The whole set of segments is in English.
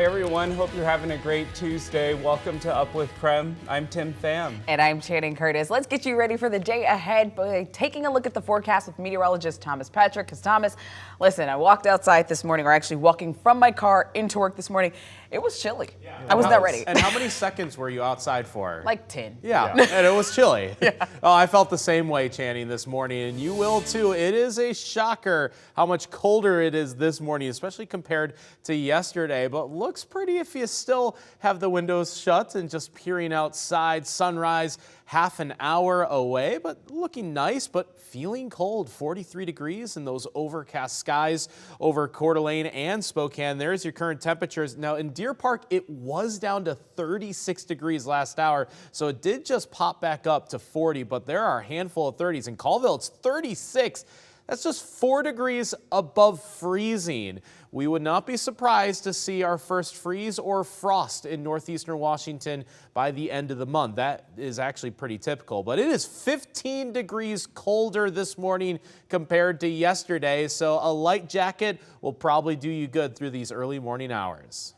Hey everyone, hope you're having a great Tuesday. Welcome to Up with KREM. I'm Tim Pham. And I'm Channing Curtis. Let's get you ready for the day ahead by taking a look at the forecast with meteorologist Thomas Patrick. Because Thomas, listen, I walked outside this morning, or actually walking from my car into work this morning. It was chilly. Yeah. I was not ready. And how many seconds were you outside for? Like 10. Yeah, and it was chilly. Oh, I felt the same way, Channing, this morning, and you will too. It is a shocker how much colder it is this morning, especially compared to yesterday, but looks pretty if you still have the windows shut and just peering outside. Sunrise half an hour away, but looking nice, but feeling cold. 43 degrees in those overcast skies over Coeur d'Alene and Spokane. There's your current temperatures. Now in Deer Park, it was down to 36 degrees last hour, so it did just pop back up to 40, but there are a handful of 30s. In Colville, it's 36. That's just 4 degrees above freezing. We would not be surprised to see our first freeze or frost in northeastern Washington by the end of the month. That is actually pretty typical, but it is 15 degrees colder this morning compared to yesterday, so a light jacket will probably do you good through these early morning hours.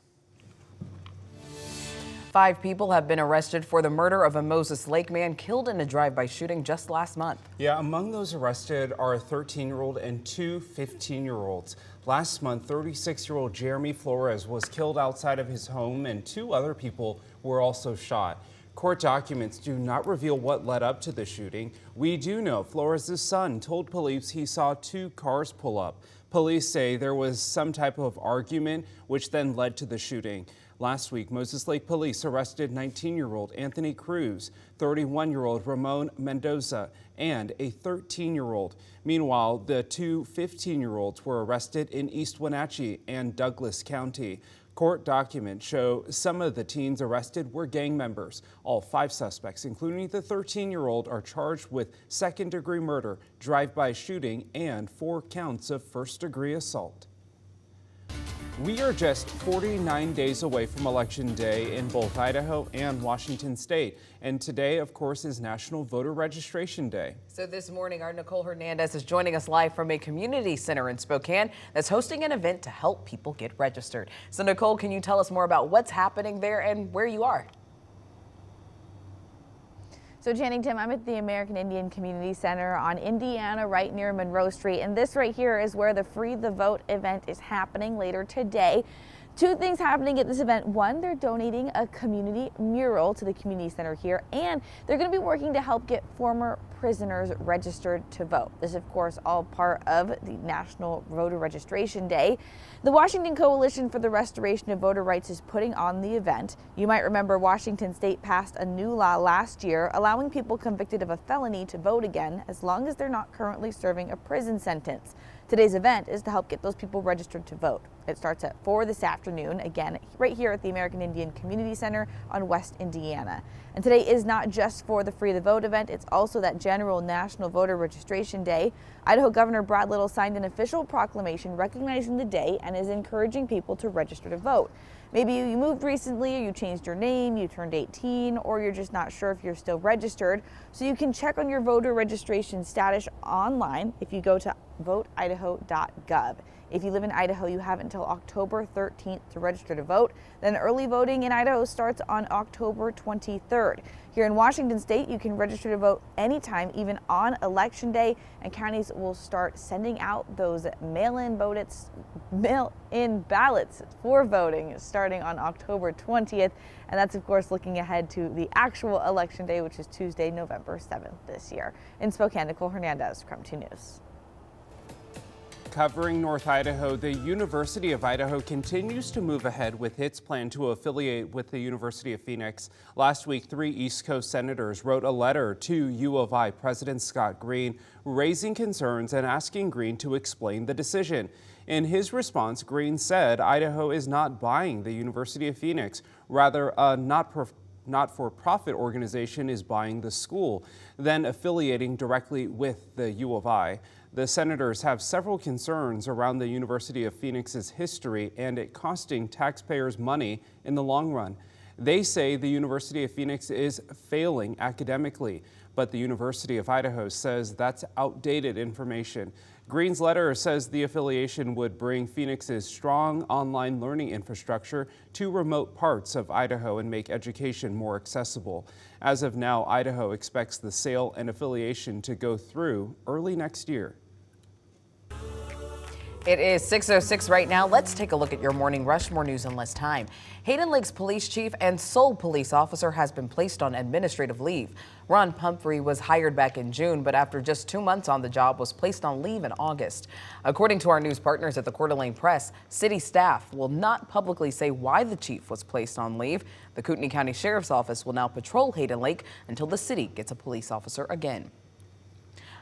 5 people have been arrested for the murder of a Moses Lake man killed in a drive-by shooting just last month. Yeah, among those arrested are a 13-year-old and 2 15-year-olds. Last month, 36-year-old Jeremy Flores was killed outside of his home, and 2 other people were also shot. Court documents do not reveal what led up to the shooting. We do know Flores' son told police he saw 2 cars pull up. Police say there was some type of argument, which then led to the shooting. Last week, Moses Lake police arrested 19-year-old Anthony Cruz, 31-year-old Ramon Mendoza, and a 13-year-old. Meanwhile, the 2 15-year-olds were arrested in East Wenatchee and Douglas County. Court documents show some of the teens arrested were gang members. All 5 suspects, including the 13-year-old, are charged with second-degree murder, drive-by shooting, and 4 counts of first-degree assault. We are just 49 days away from Election Day in both Idaho and Washington State. And today, of course, is National Voter Registration Day. So this morning, our Nicole Hernandez is joining us live from a community center in Spokane that's hosting an event to help people get registered. So Nicole, can you tell us more about what's happening there and where you are? So Channing, Tim, I'm at the American Indian Community Center on Indiana, right near Monroe Street. And this right here is where the Free the Vote event is happening later today. 2 things happening at this event. One, they're donating a community mural to the community center here, and they're going to be working to help get former prisoners registered to vote. This, of course, all part of the National Voter Registration Day. The Washington Coalition for the Restoration of Voter Rights is putting on the event. You might remember Washington State passed a new law last year allowing people convicted of a felony to vote again as long as they're not currently serving a prison sentence. Today's event is to help get those people registered to vote. It starts at 4 this afternoon, again, right here at the American Indian Community Center on West Indiana. And today is not just for the Free the Vote event, it's also that general National Voter Registration Day. Idaho Governor Brad Little signed an official proclamation recognizing the day and is encouraging people to register to vote. Maybe you moved recently, or you changed your name, you turned 18, or you're just not sure if you're still registered. So you can check on your voter registration status online if you go to voteidaho.gov. If you live in Idaho, you have until October 13th to register to vote. Then early voting in Idaho starts on October 23rd. Here in Washington State, you can register to vote anytime, even on Election Day, and counties will start sending out those mail-in ballots for voting starting on October 20th. And that's, of course, looking ahead to the actual Election Day, which is Tuesday, November 7th this year. In Spokane, Nicole Hernandez, KREM 2 News. Covering North Idaho, the University of Idaho continues to move ahead with its plan to affiliate with the University of Phoenix. Last week, 3 East Coast senators wrote a letter to U of I President Scott Green, raising concerns and asking Green to explain the decision. In his response, Green said Idaho is not buying the University of Phoenix. Rather, a not-for-profit organization is buying the school, then affiliating directly with the U of I. The senators have several concerns around the University of Phoenix's history and it costing taxpayers money in the long run. They say the University of Phoenix is failing academically, but the University of Idaho says that's outdated information. Green's letter says the affiliation would bring Phoenix's strong online learning infrastructure to remote parts of Idaho and make education more accessible. As of now, Idaho expects the sale and affiliation to go through early next year. It is 6:06 right now. Let's take a look at your morning rush. More news in less time. Hayden Lake's police chief and sole police officer has been placed on administrative leave. Ron Pumphrey was hired back in June, but after just 2 months on the job was placed on leave in August. According to our news partners at the Coeur d'Alene Press, city staff will not publicly say why the chief was placed on leave. The Kootenai County Sheriff's Office will now patrol Hayden Lake until the city gets a police officer again.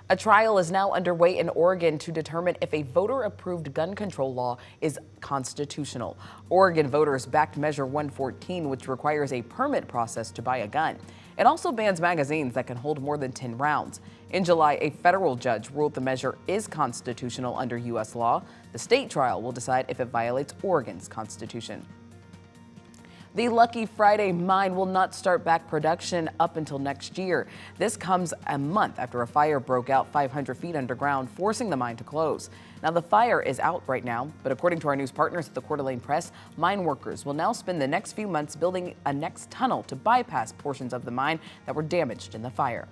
A trial is now underway in Oregon to determine if a voter-approved gun control law is constitutional. Oregon voters backed Measure 114, which requires a permit process to buy a gun. It also bans magazines that can hold more than 10 rounds. In July, a federal judge ruled the measure is constitutional under U.S. law. The state trial will decide if it violates Oregon's constitution. The Lucky Friday mine will not start back production up until next year. This comes a month after a fire broke out 500 feet underground, forcing the mine to close. Now, the fire is out right now, but according to our news partners at the Coeur d'Alene Press, mine workers will now spend the next few months building a next tunnel to bypass portions of the mine that were damaged in the fire.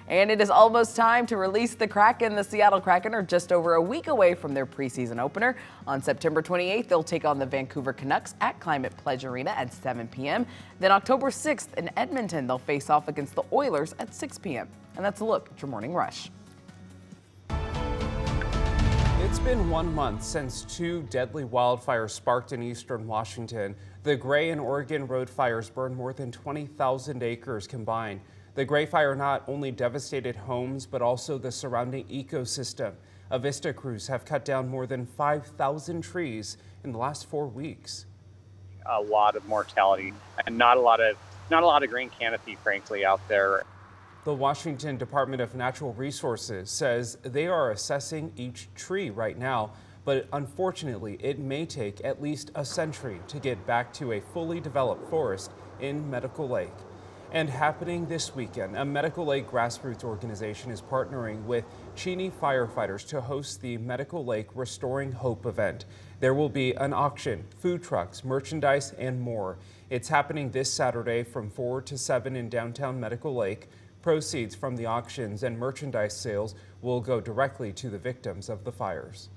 And it is almost time to release the Kraken. The Seattle Kraken are just over a week away from their preseason opener. On September 28th, they'll take on the Vancouver Canucks at Climate Pledge Arena at 7 p.m. Then October 6th in Edmonton, they'll face off against the Oilers at 6 p.m. And that's a look at your morning rush. It's been 1 month since 2 deadly wildfires sparked in eastern Washington. The Gray and Oregon road fires burned more than 20,000 acres combined. The Gray Fire not only devastated homes, but also the surrounding ecosystem. Avista crews have cut down more than 5,000 trees in the last 4 weeks. A lot of mortality and not a lot of green canopy, frankly, out there. The Washington Department of Natural Resources says they are assessing each tree right now, but unfortunately, it may take at least a century to get back to a fully developed forest in Medical Lake. And happening this weekend, a Medical Lake grassroots organization is partnering with Cheney firefighters to host the Medical Lake Restoring Hope event. There will be an auction, food trucks, merchandise, and more. It's happening this Saturday from 4 to 7 in downtown Medical Lake. Proceeds from the auctions and merchandise sales will go directly to the victims of the fires.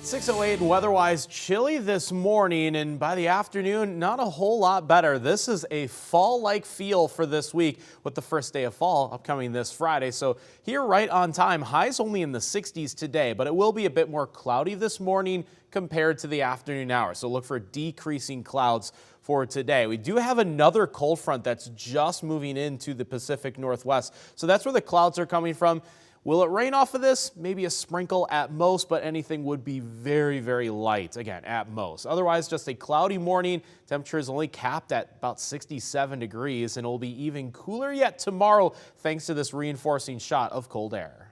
6:08 weather-wise, chilly this morning, and by the afternoon, not a whole lot better. This is a fall-like feel for this week with the first day of fall upcoming this Friday. So here right on time, highs only in the 60s today, but it will be a bit more cloudy this morning compared to the afternoon hours. So look for decreasing clouds for today. We do have another cold front that's just moving into the Pacific Northwest. So that's where the clouds are coming from. Will it rain off of this? Maybe a sprinkle at most, but anything would be very, very light, again, at most. Otherwise, just a cloudy morning. Temperature is only capped at about 67 degrees, and it will be even cooler yet tomorrow thanks to this reinforcing shot of cold air.